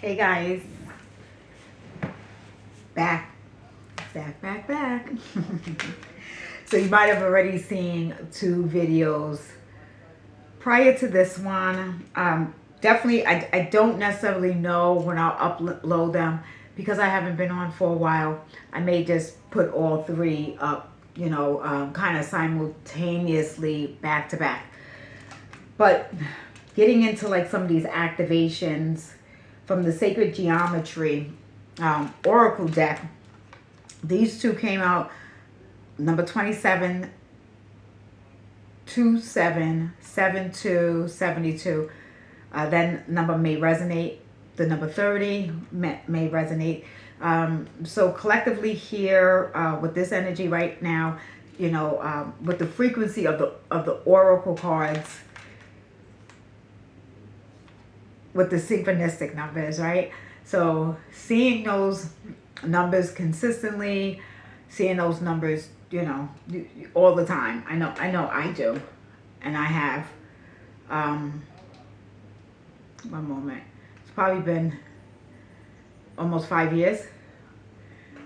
Hey guys, back. So you might have already seen two videos prior to this one. Definitely, I don't necessarily know when I'll upload them because I haven't been on for a while. I may just put all three up, kind of simultaneously back to back. But getting into like some of these activations from the Sacred Geometry Oracle deck, these two came out number 27, 2772. Then number may resonate. The number 30 may resonate. So collectively here with this energy right now, with the frequency of the oracle cards, with the synchronistic numbers, right? So seeing those numbers consistently, seeing those numbers, all the time. I know I do, and I have. One moment. It's probably been almost 5 years.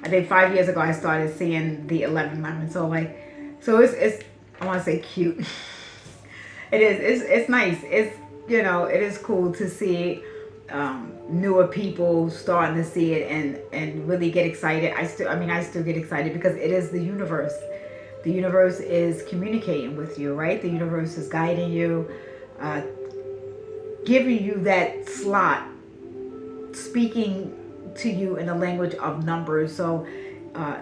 I think 5 years ago I started seeing the 11 lemon. So it's I want to say cute. It is. It's nice. It is cool to see newer people starting to see it and really get excited. I still get excited because it is the universe. The universe is communicating with you, right? The universe is guiding you, giving you that slot, speaking to you in the language of numbers. So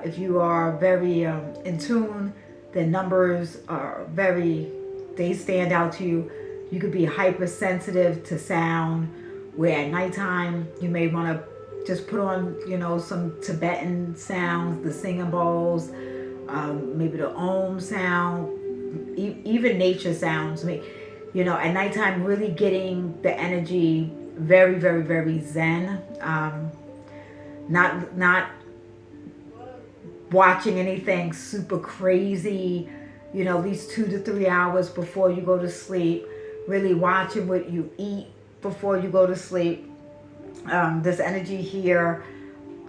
if you are very in tune, the numbers are they stand out to you. You could be hypersensitive to sound, where at nighttime you may want to just put on, some Tibetan sounds, the singing bowls, maybe the Om sound, even nature sounds. At nighttime, really getting the energy very, very, very zen. Not watching anything super crazy. At least 2 to 3 hours before you go to sleep. Really watching what you eat before you go to sleep. This energy here,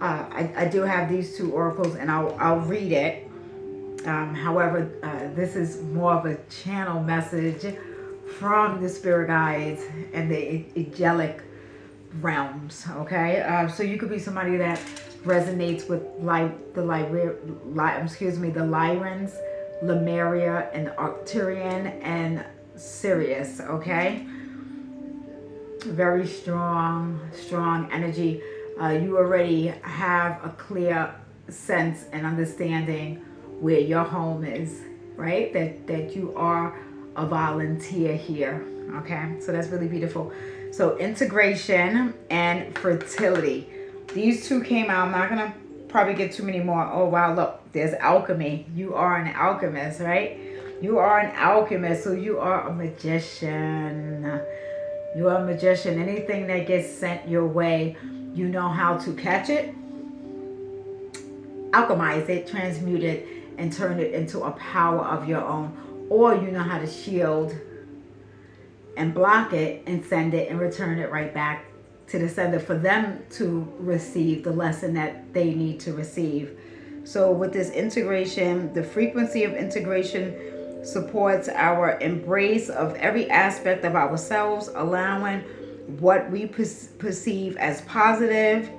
I do have these two oracles, and I'll read it. However, this is more of a channel message from the spirit guides and the angelic realms. Okay, so you could be somebody that resonates with the Lyrans, Lemuria, and Arcturian and Sirius. Okay, very strong energy. You already have a clear sense and understanding where your home is, right? That you are a volunteer here. Okay, so that's really beautiful. So integration and fertility, these two came out. I'm not gonna probably get too many more. Oh wow, look, there's alchemy. You are an alchemist, right? You are an alchemist, so you are a magician. You are a magician. Anything that gets sent your way, you know how to catch it, alchemize it, transmute it, and turn it into a power of your own. Or you know how to shield and block it and send it and return it right back to the sender for them to receive the lesson that they need to receive. So with this integration, the frequency of integration supports our embrace of every aspect of ourselves, allowing what we perceive as positive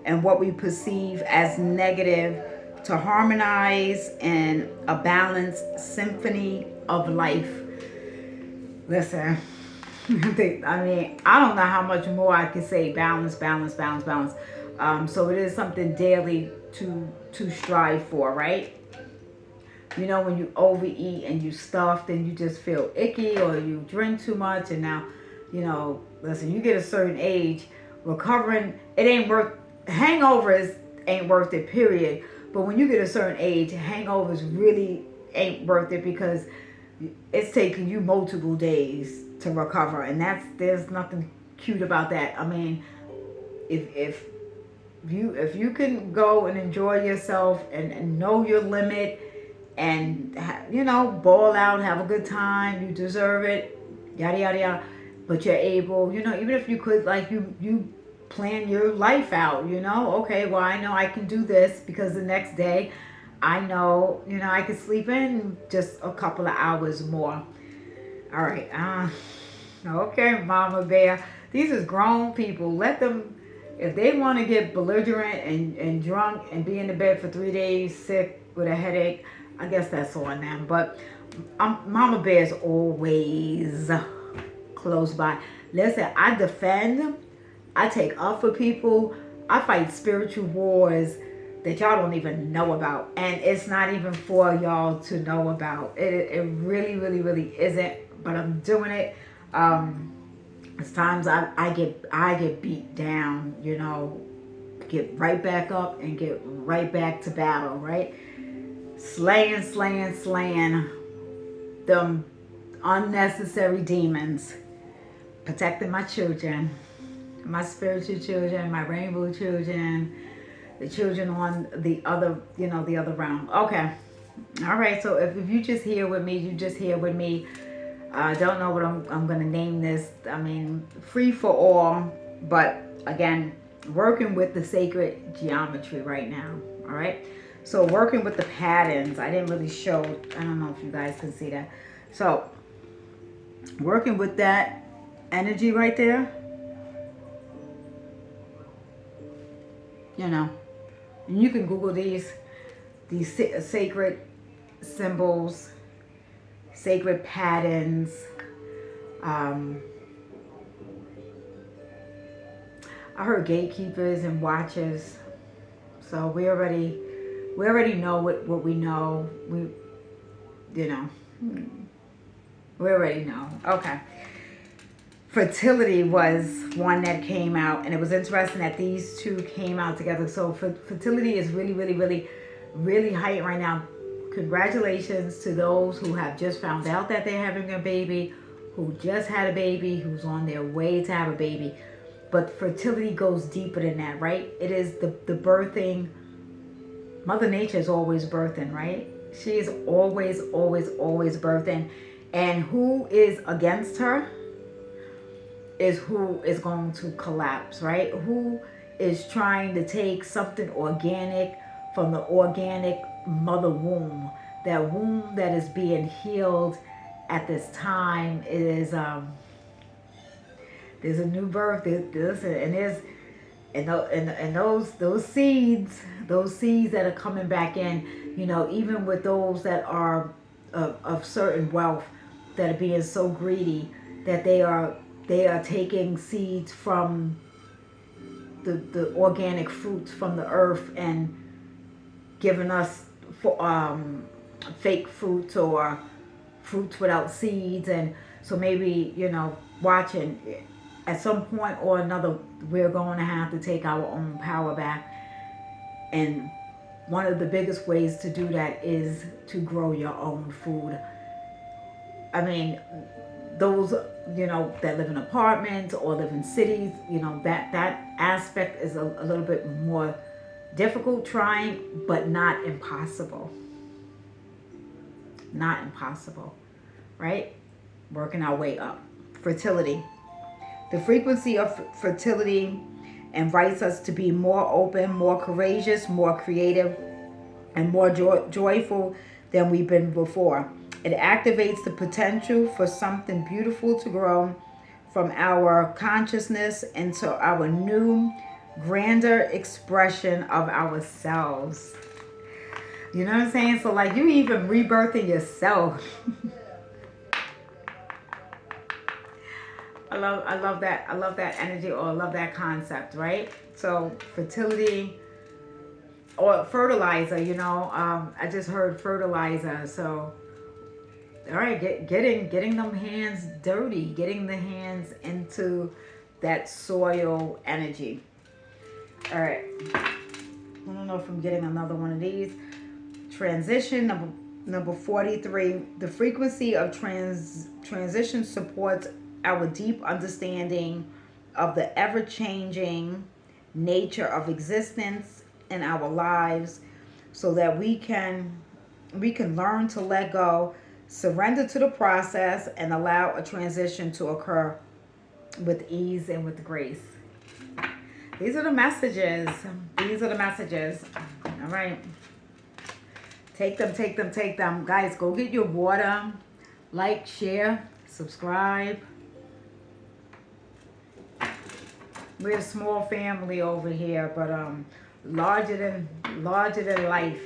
and what we perceive as negative to harmonize in a balanced symphony of life. Listen, I don't know how much more I can say. Balance. So it is something daily to strive for, right? When you overeat and you stuffed and you just feel icky, or you drink too much, and now, listen, you get a certain age, recovering, it ain't worth, hangovers ain't worth it, period. But when you get a certain age, hangovers really ain't worth it because it's taking you multiple days to recover, and there's nothing cute about that. I mean, if you can go and enjoy yourself and know your limit, and ball out, have a good time, you deserve it, yada yada yada. But you're able, even if you could, like, you plan your life out, you know? Okay, well, I know I can do this because the next day I know, I can sleep in just a couple of hours more. All right. Okay, Mama Bear. These is grown people. Let them, if they want to get belligerent and drunk and be in the bed for 3 days sick with a headache, I guess that's on them. But Mama Bear's always close by. Listen, I defend, I take up for people, I fight spiritual wars that y'all don't even know about. And it's not even for y'all to know about. It really, really, really isn't. But I'm doing it. It's times I get beat down, get right back up and get right back to battle, right? Slaying them unnecessary demons, protecting my children, my spiritual children, my rainbow children, the children on the other, the other realm. Okay. All right. So if you just here with me, you just here with me. I don't know what I'm going to name this. I mean, free for all. But again, working with the sacred geometry right now. All right. So working with the patterns. I didn't really show. I don't know if you guys can see that. So working with that energy right there. And you can Google these sacred symbols, sacred patterns. I heard gatekeepers and watchers. So we already know what we know. We already know. Okay. Fertility was one that came out, and it was interesting that these two came out together. So fertility is really, really, really, really heightened right now. Congratulations to those who have just found out that they're having a baby, who just had a baby, who's on their way to have a baby. But fertility goes deeper than that, right? It is the birthing. Mother Nature is always birthing, right? She is always, always, always birthing. And who is against her is who is going to collapse, right? Who is trying to take something organic from the organic mother womb, that womb that is being healed at this time. It is there's a new birth, and those seeds that are coming back in, even with those that are of certain wealth, that are being so greedy that they are taking seeds from the organic fruits from the earth and giving us fake fruits or fruits without seeds. And so maybe, watching, at some point or another, we're going to have to take our own power back. And one of the biggest ways to do that is to grow your own food. I mean, those, that live in apartments or live in cities, that aspect is a little bit more difficult, trying, but not impossible. Not impossible, right? Working our way up. Fertility. The frequency of fertility invites us to be more open, more courageous, more creative, and more joyful than we've been before. It activates the potential for something beautiful to grow from our consciousness into our new, grander expression of ourselves. You know what I'm saying? So like, you even rebirthing yourself. I love that. I love that energy, or I love that concept, right? So fertility or fertilizer, I just heard fertilizer. So all right, getting them hands dirty, getting the hands into that soil energy. All right. I don't know if I'm getting another one of these. Transition, number 43. The frequency of transition supports our deep understanding of the ever-changing nature of existence in our lives, so that we can learn to let go, surrender to the process, and allow a transition to occur with ease and with grace. These are the messages. These are the messages. All right. Take them, take them, take them. Guys, go get your water. Like, share, subscribe. We're a small family over here, but larger than life.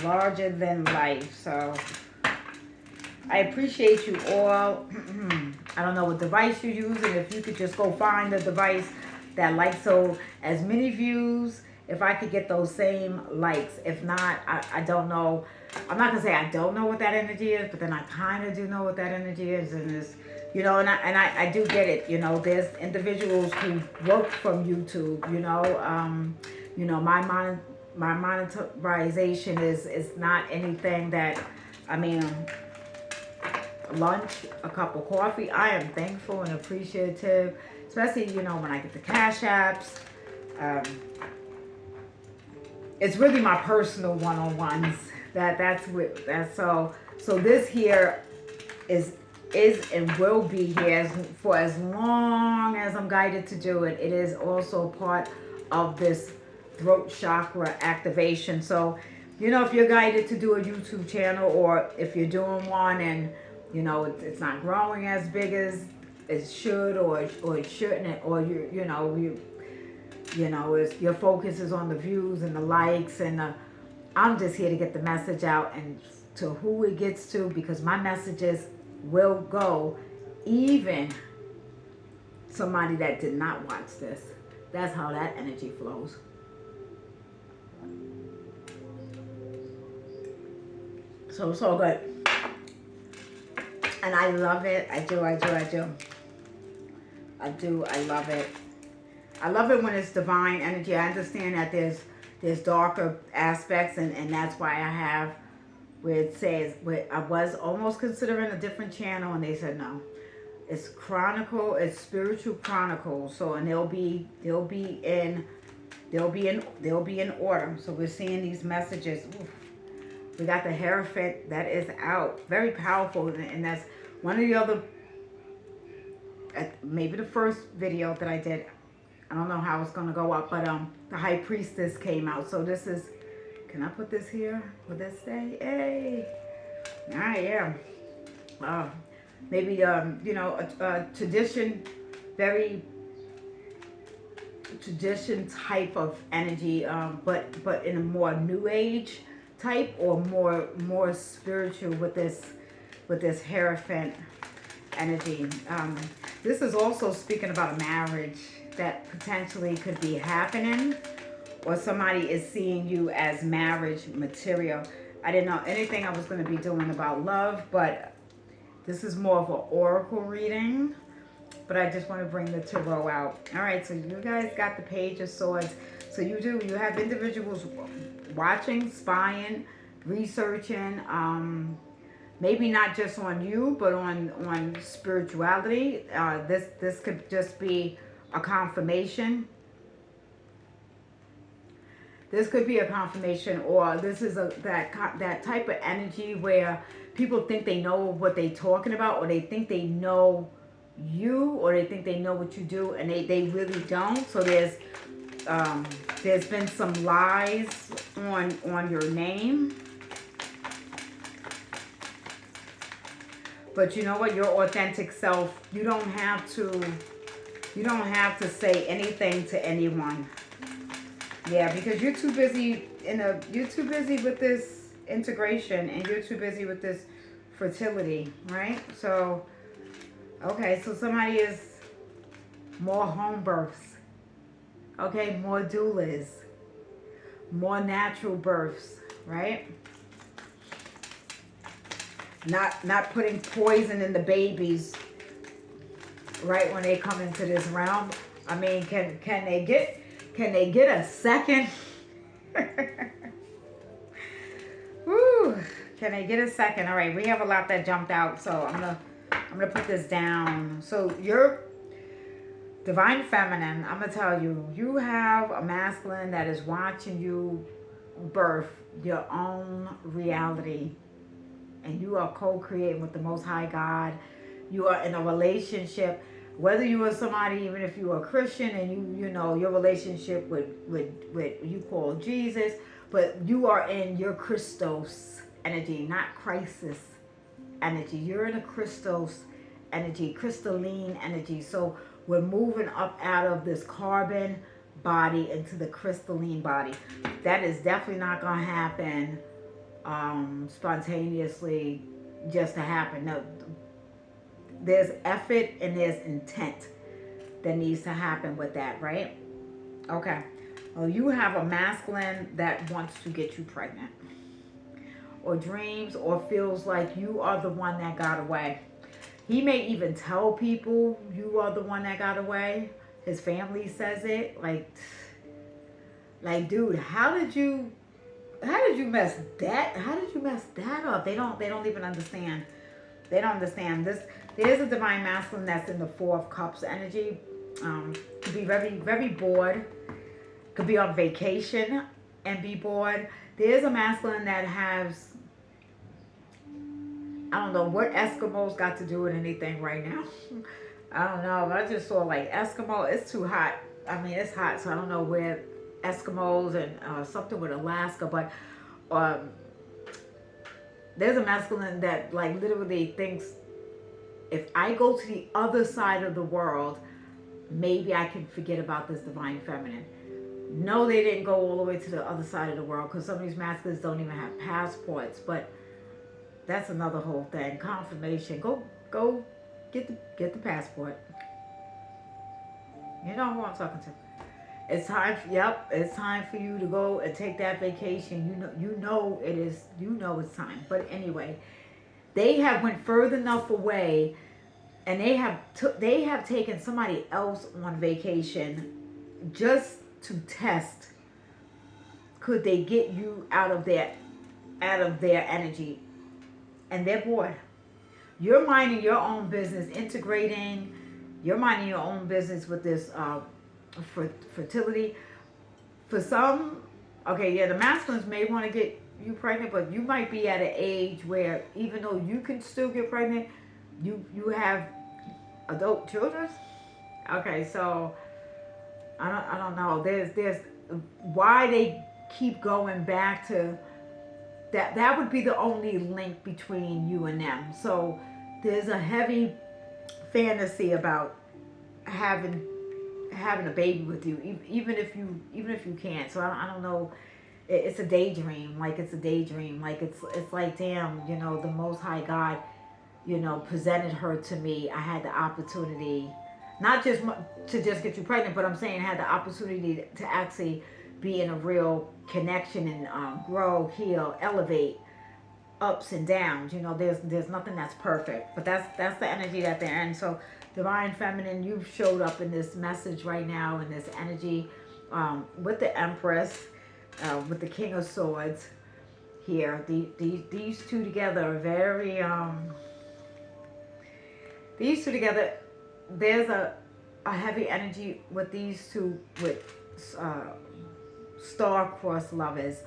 Larger than life. So I appreciate you all. I don't know what device you're using. If you could just go find a device that likes so as many views, if I could get those same likes. If not, I don't know. I'm not gonna say I don't know what that energy is, but then I kind of do know what that energy is, and it's, you know, and I do get it. You know, there's individuals who work from YouTube. You know, my monetization is not anything that, I mean, lunch, a cup of coffee. I am thankful and appreciative, especially, you know, when I get the cash apps. It's really my personal one-on-ones. That's so this here is and will be here for as long as I'm guided to do it. It is also part of this throat chakra activation. So, you know, if you're guided to do a YouTube channel, or if you're doing one and, you know, it's not growing as big as it should, or it shouldn't, or you know, your focus is on the views and the likes, and I'm just here to get the message out and to who it gets to, because my messages will go even somebody that did not watch this. That's how that energy flows. So it's all good. And I love it. I do. I love it. I love it when it's divine energy. I understand that there's darker aspects, and that's why I have where it says, where I was almost considering a different channel, and they said no. It's chronicle, it's spiritual chronicles. So, and they'll be in order. So we're seeing these messages. Oof. We got the Hierophant that is out. Very powerful. And that's one of the other, maybe the first video that I did. I don't know how it's going to go up, but the High Priestess came out. So this is, can I put this here? Will this stay? Hey. All right, yeah. Maybe, you know, a tradition, very tradition type of energy, but in a more new age type, or more spiritual with this Hierophant energy. This is also speaking about a marriage that potentially could be happening, or somebody is seeing you as marriage material. I didn't know anything I was going to be doing about love, but this is more of an oracle reading. But I just want to bring the tarot out. All right, so you guys got the Page of Swords. So you have individuals watching, spying, researching, maybe not just on you, but on spirituality. This could just be a confirmation. This could be a confirmation, or this is that type of energy where people think they know what they're talking about, or they think they know you, or they think they know what you do, and they really don't. So there's been some lies on your name. But you know what? Your authentic self, you don't have to say anything to anyone. Yeah, because you're too busy with this integration, and you're too busy with this fertility, right? So, okay, so somebody is more home births, okay, more doulas, more natural births, right? Not putting poison in the babies right when they come into this realm. I mean, can they get a second? Woo! Can they get a second? All right, we have a lot that jumped out, so I'm gonna put this down. So you're divine feminine. I'm gonna tell you, you have a masculine that is watching you birth your own reality, and you are co-creating with the Most High God. You are in a relationship. Whether you are somebody, even if you are a Christian and you know your relationship with you call Jesus, but you are in your Christos energy, not crisis energy. You're in a Christos energy, crystalline energy. So we're moving up out of this carbon body into the crystalline body. That is definitely not going to happen spontaneously, just to happen. No, there's effort and there's intent that needs to happen with that, right? Okay. Well, you have a masculine that wants to get you pregnant, or dreams, or feels like you are the one that got away. He may even tell people you are the one that got away. His family says it. Like, dude, how did you mess that? How did you mess that up? They don't even understand. They don't understand this. There's a divine masculine that's in the Four of Cups energy. Could be very, very bored. Could be on vacation and be bored. There's a masculine that has, I don't know what Eskimos got to do with anything right now. I don't know. I just saw like Eskimo. It's too hot. I mean, it's hot, so I don't know where Eskimos and something with Alaska, but um, there's a masculine that like literally thinks, if I go to the other side of the world, maybe I can forget about this divine feminine. No, they didn't go all the way to the other side of the world, because some of these masculines don't even have passports. But that's another whole thing. Confirmation. Go get the passport. You know who I'm talking to. It's time. Yep, it's time for you to go and take that vacation. You know it is. You know it's time. But anyway, they have went further enough away, and they have taken somebody else on vacation just to test, could they get you out of their energy, and they're bored. You're minding your own business, integrating. You're minding your own business with this fertility. For some, okay, yeah, the masculines may want to get you pregnant, but you might be at an age where even though you can still get pregnant, you have adult children. Okay, so I don't know. There's why they keep going back to that. That would be the only link between you and them. So there's a heavy fantasy about having a baby with you, even if you can't. So I don't know. It's a daydream. Like it's a daydream. Like it's like, damn. The Most High God, presented her to me. I had the opportunity, not just to just get you pregnant, but I'm saying I had the opportunity to actually be in a real connection and grow, heal, elevate, ups and downs. There's nothing that's perfect, but that's the energy that they're in. So divine feminine, you've showed up in this message right now, in this energy, with the Empress, with the King of Swords here. These two together are very these two together. There's a heavy energy with these two, with star-crossed lovers.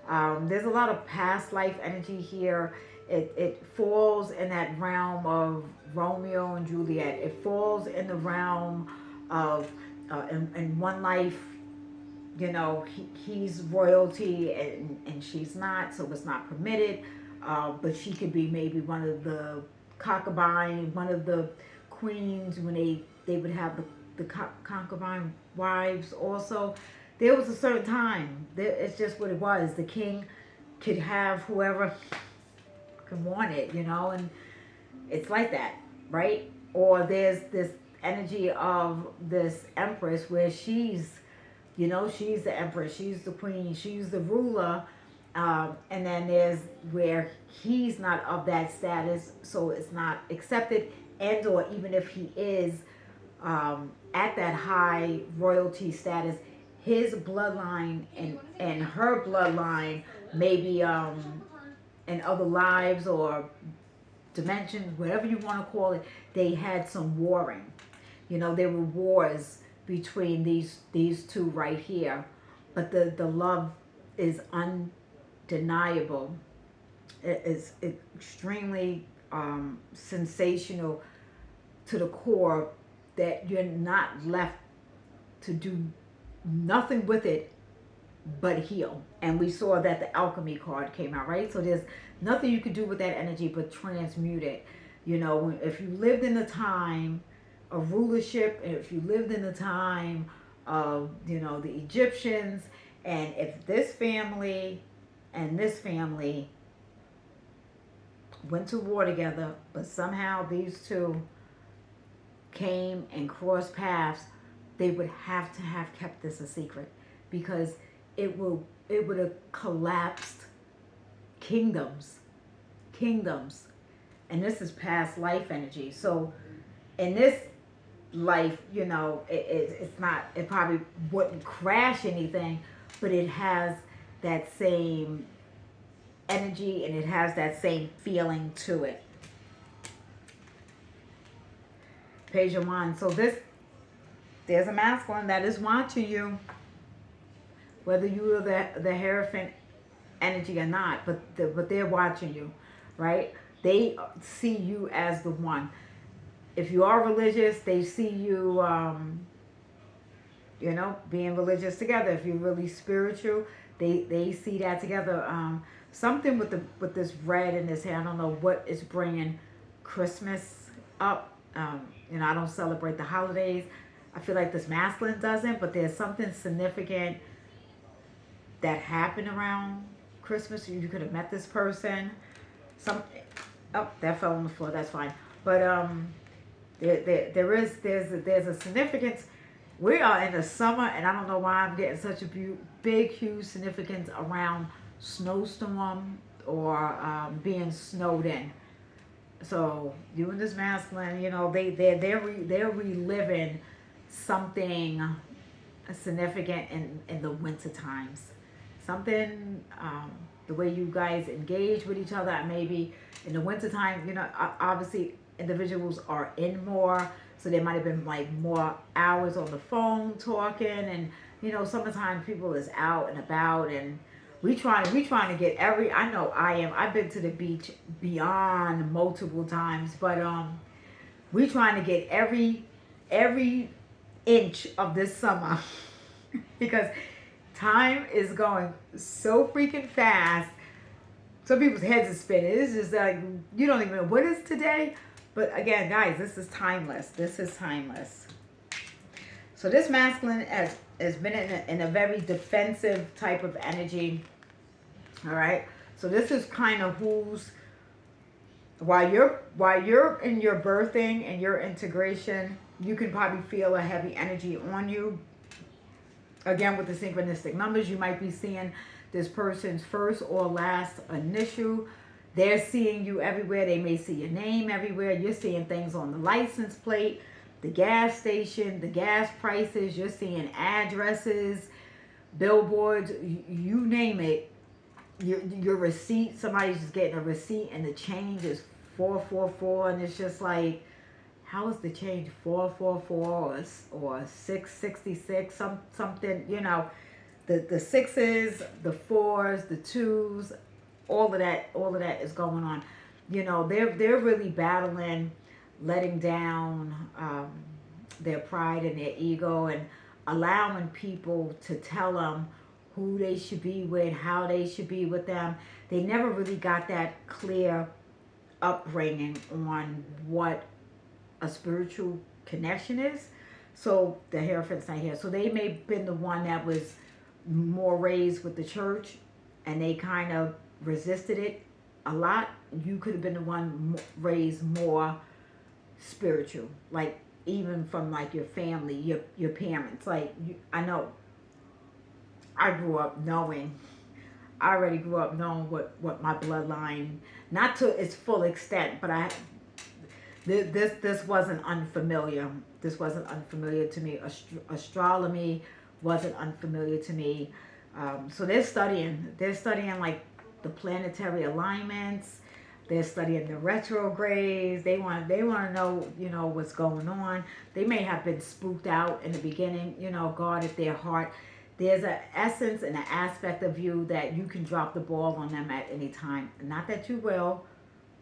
There's a lot of past life energy here. It falls in that realm of Romeo and Juliet. It falls in the realm of in one life, he's royalty and she's not, so it's not permitted. But she could be maybe one of the concubine, one of the queens when they would have the concubine wives also. There was a certain time. It's just what it was. The king could have whoever could want it, and it's like that, right? Or there's this energy of this empress where she's the empress, she's the queen, she's the ruler. And then there's where he's not of that status, so it's not accepted. And or even if he is at that high royalty status, his bloodline and her bloodline maybe in other lives or dimensions, whatever you want to call it, they had some warring. There were wars between these two right here, but the love is undeniable. It is extremely sensational to the core, that you're not left to do nothing with it but heal. And we saw that the alchemy card came out, right? So there's nothing you can do with that energy but transmute it. You know, if you lived in the time of rulership, if you lived in the time of, you know, the Egyptians, and if this family and this family went to war together, but somehow these two came and crossed paths, they would have to have kept this a secret, because it would have collapsed kingdoms, kingdoms. And this is past life energy. So in this life, you know, it's not, it probably wouldn't crash anything, but it has that same energy and it has that same feeling to it. Page of Wands. So there's a masculine that is watching you, whether you are the Hierophant energy or not, but they're watching you, right? They see you as the one. If you are religious, they see you, you know, being religious together. If you're really spiritual, they see that together. Something with this red in this hair. I don't know what is bringing Christmas up. You know, I don't celebrate the holidays. I feel like this masculine doesn't, but there's something significant that happened around Christmas. You could have met this person. Some, oh, that fell on the floor. That's fine. But there's a significance. We are in the summer, and I don't know why I'm getting such a big, huge significance around snowstorm or being snowed in. So you and this masculine, you know, they're reliving something significant in the winter times. Something, the way you guys engage with each other, maybe in the wintertime, you know, obviously individuals are in more, so there might have been like more hours on the phone talking, and you know, summertime people is out and about, and we trying to get every, I know I am, I've been to the beach beyond multiple times, but we trying to get every inch of this summer because time is going so freaking fast. Some people's heads are spinning. It's just like, you don't even know what is today. But again, guys, this is timeless. This is timeless. So this masculine has been in a very defensive type of energy. All right. So this is kind of who's, while you're in your birthing and your integration, you can probably feel a heavy energy on you. Again, with the synchronistic numbers, you might be seeing this person's first or last initial. They're seeing you everywhere. They may see your name everywhere. You're seeing things on the license plate, the gas station, the gas prices. You're seeing addresses, billboards, you name it. Your receipt, somebody's just getting a receipt and the change is 444, and it's just like, how is the change 444 or 666, something, you know, the sixes, the fours, the twos, all of that is going on. You know, they're really battling letting down their pride and their ego, and allowing people to tell them who they should be with, how they should be with them. They never really got that clear upbringing on what a spiritual connection is. So the Hierophant's not here. So they may have been the one that was more raised with the church, and they kind of resisted it a lot. You could have been the one raised more spiritual, like even from like your family, your parents. Like I know I already grew up knowing what my bloodline, not to its full extent, but this wasn't unfamiliar. This wasn't unfamiliar to me. Astrology wasn't unfamiliar to me. So they're studying like the planetary alignments. They're studying the retrogrades. They want to know, you know, what's going on. They may have been spooked out in the beginning, you know, guarded their heart. There's an essence and an aspect of you that you can drop the ball on them at any time. Not that you will,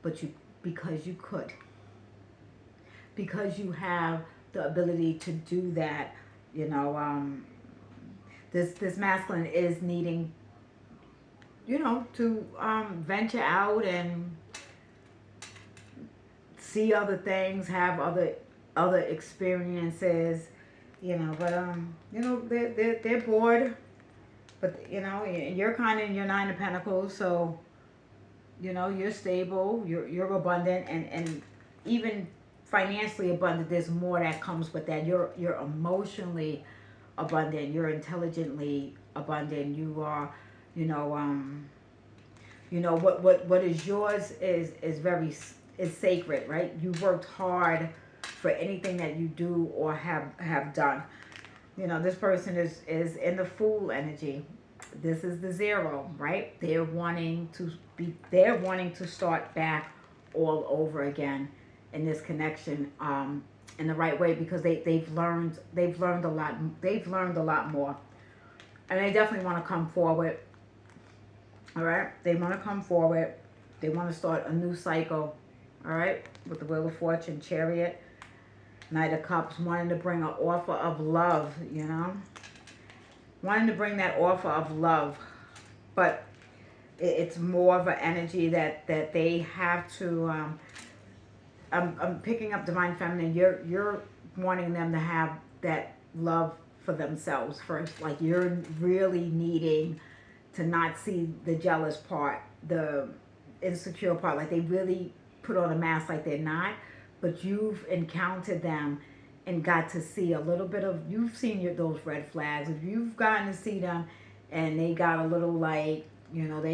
but because you could. Because you have the ability to do that. You know, this masculine is needing, to venture out and see other things, have other experiences, but they're bored. But you're kind of in your nine of pentacles, so you're stable, you're abundant, and even financially abundant. There's more that comes with that. You're emotionally abundant, you're intelligently abundant, you are, you know what is yours is very, is sacred, right? You worked hard for anything that you do or have done. This person is in the Fool energy. This is the Zero, right? They're wanting to start back all over again in this connection, in the right way, because they've learned a lot more, and they definitely want to come forward. All right, they want to come forward. They want to start a new cycle. All right, with the Wheel of Fortune, Chariot, Knight of Cups, wanting to bring an offer of love. Wanting to bring that offer of love, but it's more of an energy that they have to. I'm picking up Divine Feminine. You're wanting them to have that love for themselves first. Like, you're really needing to not see the jealous part, the insecure part. Like, they really put on a mask like they're not, but you've encountered them and got to see a little bit of, you've seen those red flags. If you've gotten to see them and they got a little, like, they